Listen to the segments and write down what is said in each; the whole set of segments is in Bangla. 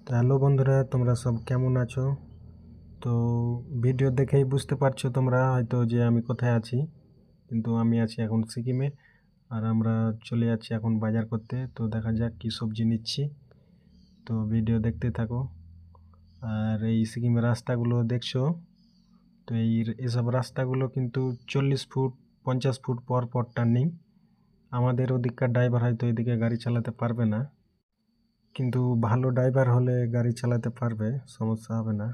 তো হ্যালো বন্ধুরা, তোমরা সব কেমন আছো? তো ভিডিও দেখেই বুঝতে পারছো তোমরা হয়তো যে আমি কোথায় আছি। কিন্তু আমি আছি এখন সিকিমে, আর আমরা চলে যাচ্ছি এখন বাজার করতে। তো দেখা যাক কী সবজি নিচ্ছি। তো ভিডিও দেখতে থাকো। আর এই সিকিমের রাস্তাগুলো দেখছো, তো এসব রাস্তাগুলো কিন্তু 40 ফুট 50 ফুট পর পর টার্নিং। আমাদের ওদিককার ড্রাইভার হয়তো এদিকে গাড়ি চালাতে পারবে না, কিন্তু ভালো ড্রাইভার হলে গাড়ি চালাতে পারবে, সমস্যা হবে না।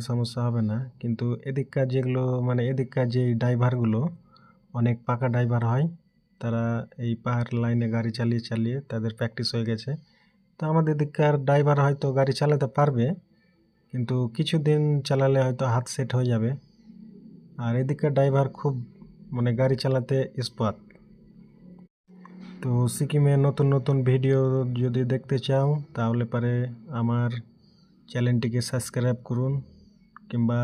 সমস্যা হবে না। কিন্তু এদিককার যেগুলো মানে এদিককার যে ড্রাইভারগুলো অনেক পাকা ড্রাইভার হয়, তারা এই পাহাড় লাইনে গাড়ি চালিয়ে চালিয়ে তাদের প্র্যাকটিস হয়ে গেছে। তো আমাদের দিককার ড্রাইভার হয়তো গাড়ি চালাতে পারবে, কিন্তু কিছুদিন চালালে হয়তো হাত সেট হয়ে যাবে। আর এদিককার ড্রাইভার খুব মানে গাড়ি চালাতে এক্সপার্ট। তো সিকিমে নতুন নতুন ভিডিও যদি দেখতে চাও তাহলে পারে আমার চ্যানেলটিকে সাবস্ক্রাইব করুন, কিংবা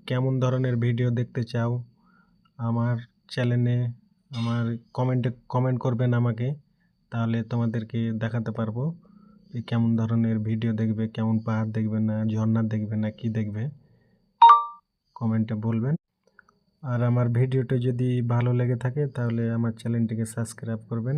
কেমন ধরনের ভিডিও দেখতে চাও আমার চ্যানেলে আমার কমেন্ট করবেন আমাকে, তাহলে তোমাদেরকে দেখাতে পারবো যে কেমন ধরনের ভিডিও দেখবে, কেমন পাহাড় দেখবে, না ঝর্ণা দেখবে, না কি দেখবে, কমেন্টে বলবেন। আর আমার ভিডিওটা যদি ভালো লেগে থাকে তাহলে আমার চ্যানেলটিকে সাবস্ক্রাইব করবেন।